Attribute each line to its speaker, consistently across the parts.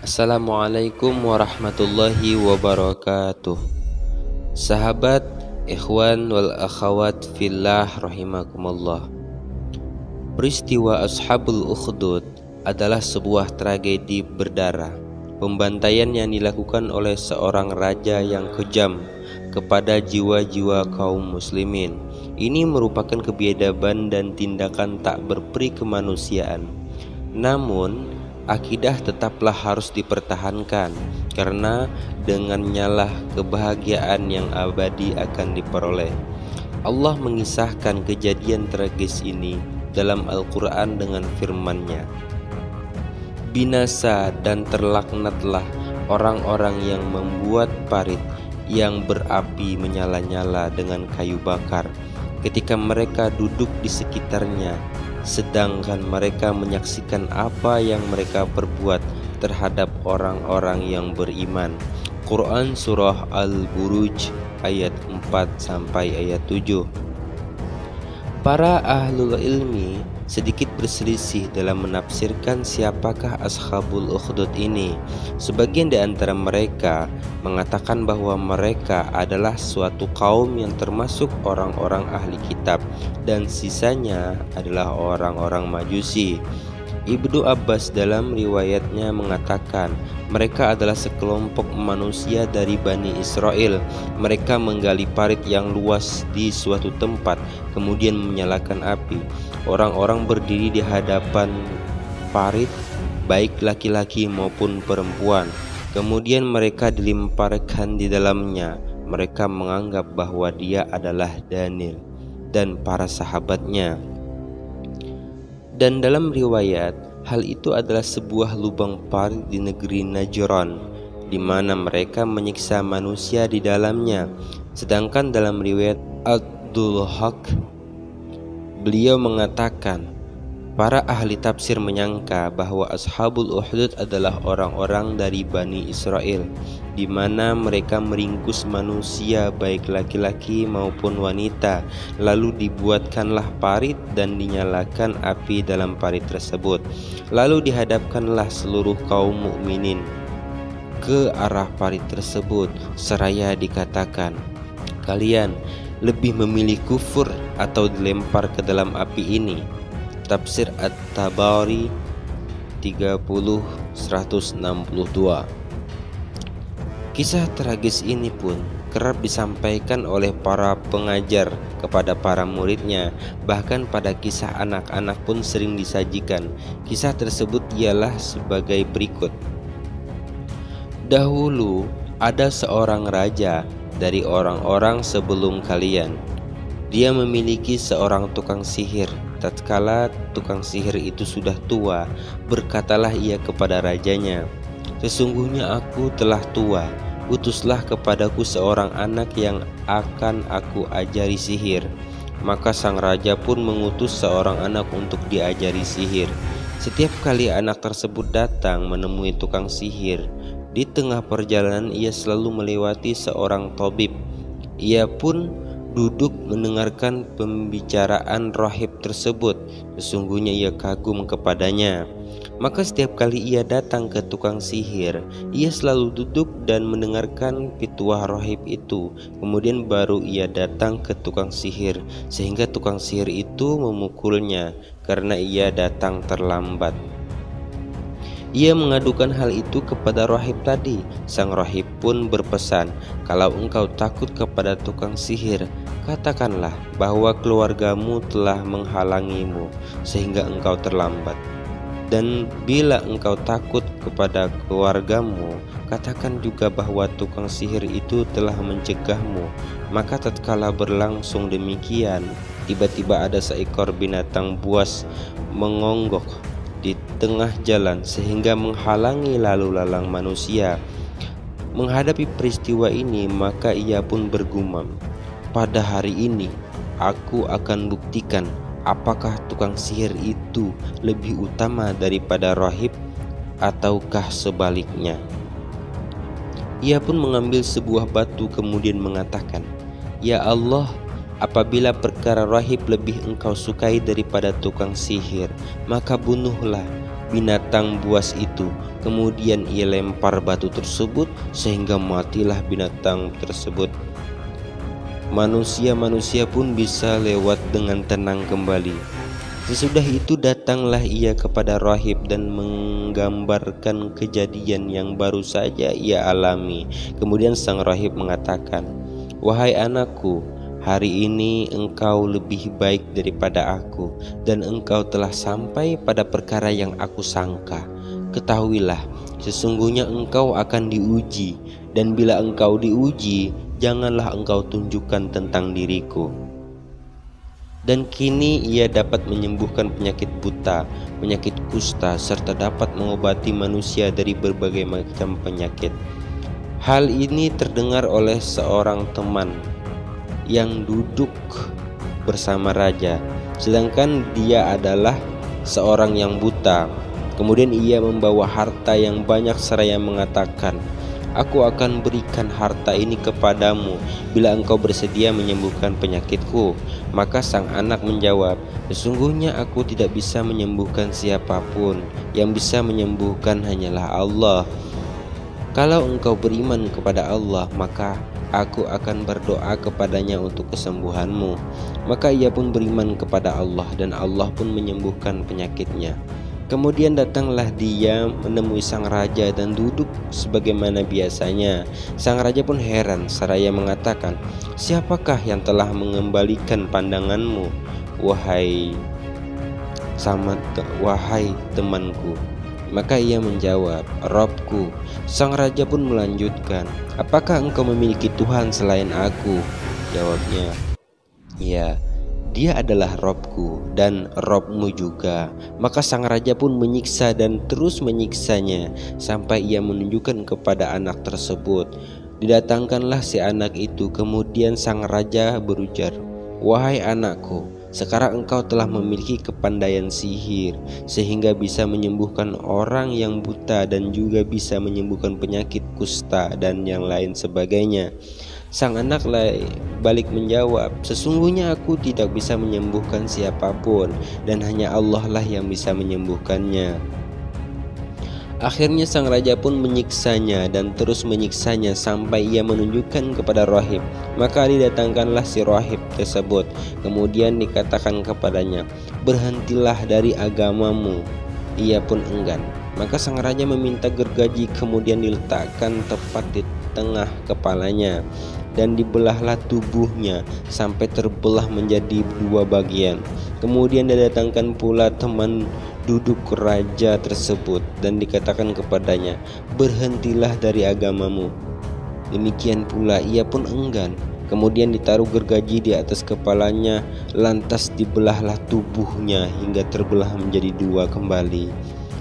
Speaker 1: Assalamualaikum warahmatullahi wabarakatuh. Sahabat, ikhwan wal akhwat fillah rahimakumullah. Peristiwa Ashabul Ukhdud adalah sebuah tragedi berdarah, pembantaian yang dilakukan oleh seorang raja yang kejam kepada jiwa-jiwa kaum muslimin. Ini merupakan kebiadaban dan tindakan tak berperi kemanusiaan. Namun akidah tetaplah harus dipertahankan, karena dengannya lah kebahagiaan yang abadi akan diperoleh. Allah mengisahkan kejadian tragis ini dalam Al-Quran dengan firman-Nya, binasa dan terlaknatlah orang-orang yang membuat parit yang berapi menyala-nyala dengan kayu bakar ketika mereka duduk di sekitarnya, sedangkan mereka menyaksikan apa yang mereka perbuat terhadap orang-orang yang beriman. Quran Surah Al-Buruj ayat 4 sampai ayat 7. Para ahlul ilmi sedikit berselisih dalam menafsirkan siapakah Ashabul Ukhdud ini. Sebagian di antara mereka mengatakan bahwa mereka adalah suatu kaum yang termasuk orang-orang ahli kitab, dan sisanya adalah orang-orang Majusi. Ibnu Abbas dalam riwayatnya mengatakan mereka adalah sekelompok manusia dari Bani Israel. Mereka menggali parit yang luas di suatu tempat, kemudian menyalakan api. Orang-orang berdiri di hadapan parit, baik laki-laki maupun perempuan. Kemudian mereka dilemparkan di dalamnya. Mereka menganggap bahwa dia adalah Daniel dan para sahabatnya. Dan dalam riwayat, hal itu adalah sebuah lubang parit di negeri Najran, di mana mereka menyiksa manusia di dalamnya. Sedangkan dalam riwayat Abdul Haq, beliau mengatakan, para ahli tafsir menyangka bahwa Ashabul Ukhdud adalah orang-orang dari Bani Israel, di mana mereka meringkus manusia baik laki-laki maupun wanita, lalu dibuatkanlah parit dan dinyalakan api dalam parit tersebut. Lalu dihadapkanlah seluruh kaum mukminin ke arah parit tersebut, seraya dikatakan, kalian lebih memilih kufur atau dilempar ke dalam api ini. Tafsir At-Tabari 30-162. Kisah tragis ini pun kerap disampaikan oleh para pengajar kepada para muridnya. Bahkan pada kisah anak-anak pun sering disajikan. Kisah tersebut ialah sebagai berikut. Dahulu ada seorang raja dari orang-orang sebelum kalian. Dia memiliki seorang tukang sihir. Tatkala tukang sihir itu sudah tua, berkatalah ia kepada rajanya, sesungguhnya aku telah tua, utuslah kepadaku seorang anak yang akan aku ajari sihir. Maka sang raja pun mengutus seorang anak untuk diajari sihir. Setiap kali anak tersebut datang menemui tukang sihir, di tengah perjalanan ia selalu melewati seorang tabib. Ia pun duduk mendengarkan pembicaraan rahib tersebut. Sesungguhnya ia kagum kepadanya. Maka setiap kali ia datang ke tukang sihir, ia selalu duduk dan mendengarkan pituah rahib itu. Kemudian baru ia datang ke tukang sihir, sehingga tukang sihir itu memukulnya karena ia datang terlambat. Ia mengadukan hal itu kepada rahib tadi. Sang rahib pun berpesan, kalau engkau takut kepada tukang sihir, katakanlah bahwa keluargamu telah menghalangimu sehingga engkau terlambat. Dan bila engkau takut kepada keluargamu, katakan juga bahwa tukang sihir itu telah mencegahmu. Maka tatkala berlangsung demikian, tiba-tiba ada seekor binatang buas mengonggok di tengah jalan sehingga menghalangi lalu lalang manusia. Menghadapi peristiwa ini, maka ia pun bergumam, pada hari ini aku akan buktikan apakah tukang sihir itu lebih utama daripada rahib ataukah sebaliknya. Ia pun mengambil sebuah batu kemudian mengatakan, ya Allah, apabila perkara rahib lebih engkau sukai daripada tukang sihir, maka bunuhlah binatang buas itu. Kemudian ia lempar batu tersebut sehingga matilah binatang tersebut. Manusia pun bisa lewat dengan tenang kembali. Sesudah itu datanglah ia kepada rahib dan menggambarkan kejadian yang baru saja ia alami. Kemudian sang rahib mengatakan, "Wahai anakku, hari ini engkau lebih baik daripada aku, dan engkau telah sampai pada perkara yang aku sangka. Ketahuilah, sesungguhnya engkau akan diuji, dan bila engkau diuji, janganlah engkau tunjukkan tentang diriku." Dan kini ia dapat menyembuhkan penyakit buta, penyakit kusta, serta dapat mengobati manusia dari berbagai macam penyakit. Hal ini terdengar oleh seorang teman yang duduk bersama raja, sedangkan dia adalah seorang yang buta. Kemudian ia membawa harta yang banyak seraya mengatakan, "Aku akan berikan harta ini kepadamu bila engkau bersedia menyembuhkan penyakitku." Maka sang anak menjawab, "Sesungguhnya aku tidak bisa menyembuhkan siapapun, yang bisa menyembuhkan hanyalah Allah. Kalau engkau beriman kepada Allah, maka aku akan berdoa kepadanya untuk kesembuhanmu." Maka ia pun beriman kepada Allah, dan Allah pun menyembuhkan penyakitnya. Kemudian datanglah dia menemui sang raja dan duduk sebagaimana biasanya. Sang raja pun heran seraya mengatakan, "Siapakah yang telah mengembalikan pandanganmu, wahai temanku?" Maka ia menjawab, "Robku." Sang raja pun melanjutkan, "Apakah engkau memiliki Tuhan selain aku?" Jawabnya, "Ya, dia adalah Robku dan Robmu juga." Maka sang raja pun menyiksa dan terus menyiksanya sampai ia menunjukkan kepada anak tersebut. Didatangkanlah si anak itu. Kemudian sang raja berujar, "Wahai anakku, sekarang engkau telah memiliki kepandaian sihir sehingga bisa menyembuhkan orang yang buta dan juga bisa menyembuhkan penyakit kusta dan yang lain sebagainya." Sang anak balik menjawab, "Sesungguhnya aku tidak bisa menyembuhkan siapapun, dan hanya Allah lah yang bisa menyembuhkannya." Akhirnya sang raja pun menyiksanya dan terus menyiksanya sampai ia menunjukkan kepada rahib. Maka didatangkanlah si rahib tersebut. Kemudian dikatakan kepadanya, "Berhentilah dari agamamu." Ia pun enggan. Maka sang raja meminta gergaji, kemudian diletakkan tepat di tengah kepalanya, dan dibelahlah tubuhnya sampai terbelah menjadi dua bagian. Kemudian didatangkan pula teman duduk raja tersebut dan dikatakan kepadanya, "Berhentilah dari agamamu." Demikian pula ia pun enggan. Kemudian ditaruh gergaji di atas kepalanya, lantas dibelahlah tubuhnya hingga terbelah menjadi dua kembali.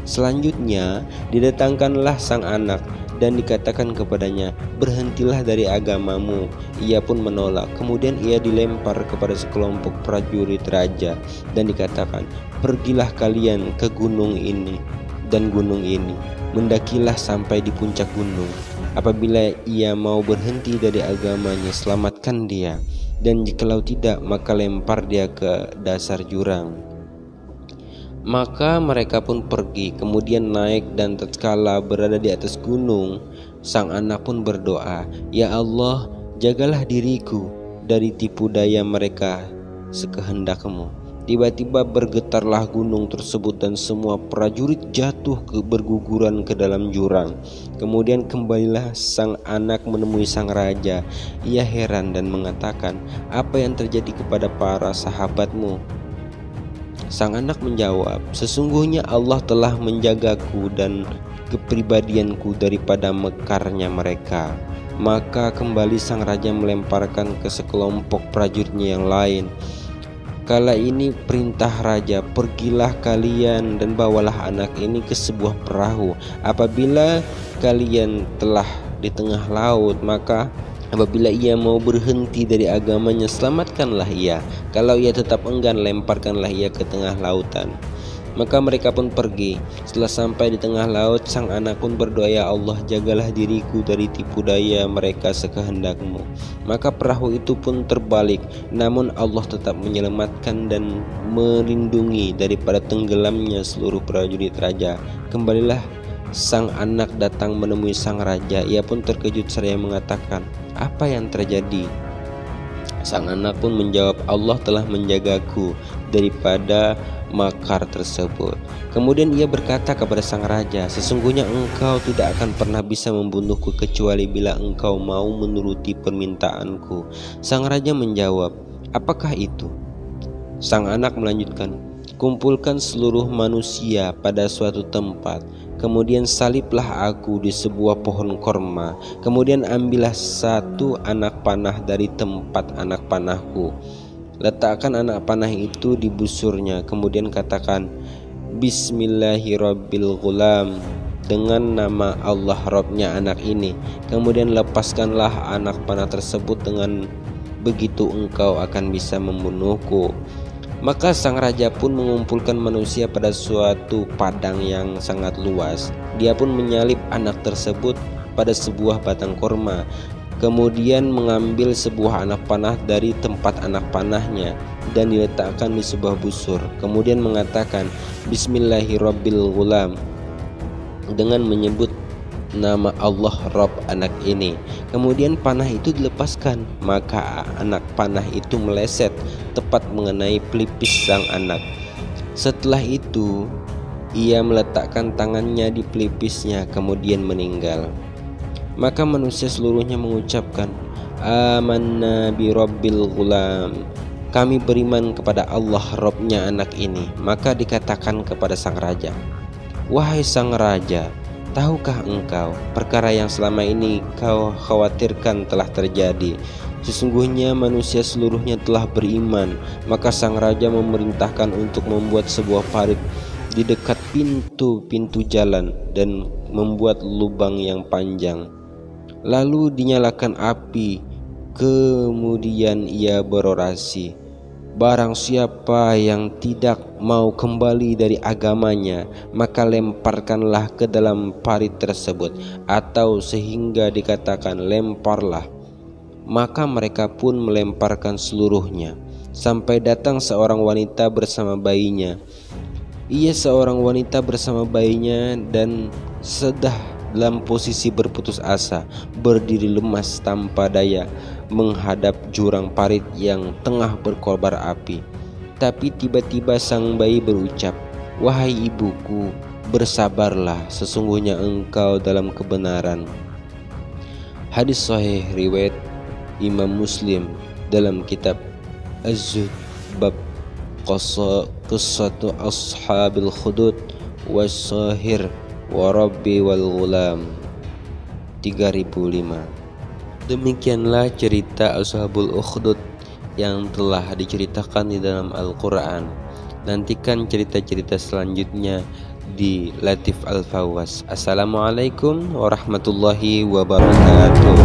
Speaker 1: Selanjutnya didatangkanlah sang anak dan dikatakan kepadanya, "Berhentilah dari agamamu." Ia pun menolak. Kemudian ia dilempar kepada sekelompok prajurit raja dan dikatakan, "Pergilah kalian ke gunung ini dan gunung ini, mendakilah sampai di puncak gunung. Apabila ia mau berhenti dari agamanya, selamatkan dia, dan jikalau tidak, maka lempar dia ke dasar jurang." Maka mereka pun pergi, kemudian naik, dan tatkala berada di atas gunung, sang anak pun berdoa, "Ya Allah, jagalah diriku dari tipu daya mereka sekehendak-Mu." Tiba-tiba bergetarlah gunung tersebut dan semua prajurit jatuh berguguran ke dalam jurang. Kemudian kembalilah sang anak menemui sang raja. Ia heran dan mengatakan, "Apa yang terjadi kepada para sahabatmu?" Sang anak menjawab, "Sesungguhnya Allah telah menjagaku dan kepribadianku daripada mekarnya mereka." Maka kembali sang raja melemparkan ke sekelompok prajuritnya yang lain. Kala ini perintah raja, "Pergilah kalian dan bawalah anak ini ke sebuah perahu. Apabila kalian telah di tengah laut, maka apabila ia mau berhenti dari agamanya, selamatkanlah ia. Kalau ia tetap enggan, lemparkanlah ia ke tengah lautan." Maka mereka pun pergi. Setelah sampai di tengah laut, sang anak pun berdoa, "Ya Allah, jagalah diriku dari tipu daya mereka sekehendakmu." Maka perahu itu pun terbalik, namun Allah tetap menyelamatkan dan melindungi daripada tenggelamnya seluruh prajurit raja. Kembalilah sang anak datang menemui sang raja. Ia pun terkejut seraya mengatakan, "Apa yang terjadi?" Sang anak pun menjawab, "Allah telah menjagaku daripada makar tersebut." Kemudian ia berkata kepada sang raja, "Sesungguhnya engkau tidak akan pernah bisa membunuhku kecuali bila engkau mau menuruti permintaanku." Sang raja menjawab, "Apakah itu?" Sang anak melanjutkan, "Kumpulkan seluruh manusia pada suatu tempat, kemudian saliblah aku di sebuah pohon korma, kemudian ambillah satu anak panah dari tempat anak panahku, letakkan anak panah itu di busurnya, kemudian katakan, Bismillahirrabbilghulam, dengan nama Allah Robnya anak ini, kemudian lepaskanlah anak panah tersebut, dengan begitu engkau akan bisa membunuhku." Maka sang raja pun mengumpulkan manusia pada suatu padang yang sangat luas. Dia pun menyalib anak tersebut pada sebuah batang korma, kemudian mengambil sebuah anak panah dari tempat anak panahnya dan diletakkan di sebuah busur, kemudian mengatakan Bismillahirrabbilghulam, dengan menyebut nama Allah Rabb anak ini. Kemudian panah itu dilepaskan, maka anak panah itu meleset tepat mengenai pelipis sang anak. Setelah itu ia meletakkan tangannya di pelipisnya, kemudian meninggal. Maka manusia seluruhnya mengucapkan, "Amanna bi Rabbil Ghulam." Kami beriman kepada Allah Rabbnya anak ini. Maka dikatakan kepada sang raja, "Wahai sang raja, tahukah engkau perkara yang selama ini kau khawatirkan telah terjadi? Sesungguhnya manusia seluruhnya telah beriman." Maka sang raja memerintahkan untuk membuat sebuah parit di dekat pintu jalan dan membuat lubang yang panjang. Lalu dinyalakan api, kemudian ia berorasi, "Barang siapa yang tidak mau kembali dari agamanya, maka lemparkanlah ke dalam parit tersebut," atau sehingga dikatakan lemparlah. Maka mereka pun melemparkan seluruhnya, sampai datang seorang wanita bersama bayinya. Ia seorang wanita bersama bayinya dan sudah dalam posisi berputus asa, berdiri lemas tanpa daya menghadap jurang parit yang tengah berkobar api. Tapi tiba-tiba sang bayi berucap, "Wahai ibuku, bersabarlah, sesungguhnya engkau dalam kebenaran." Hadis sahih riwayat Imam Muslim dalam kitab Az-Zuhd bab qissatu ashabil khudud was-sahir wa rabbi wal ghulam 3005. Demikianlah cerita Ashabul Ukhdud yang telah diceritakan di dalam Al-Quran. Nantikan cerita-cerita selanjutnya di Latif Al-Fawwas. Assalamualaikum warahmatullahi wabarakatuh.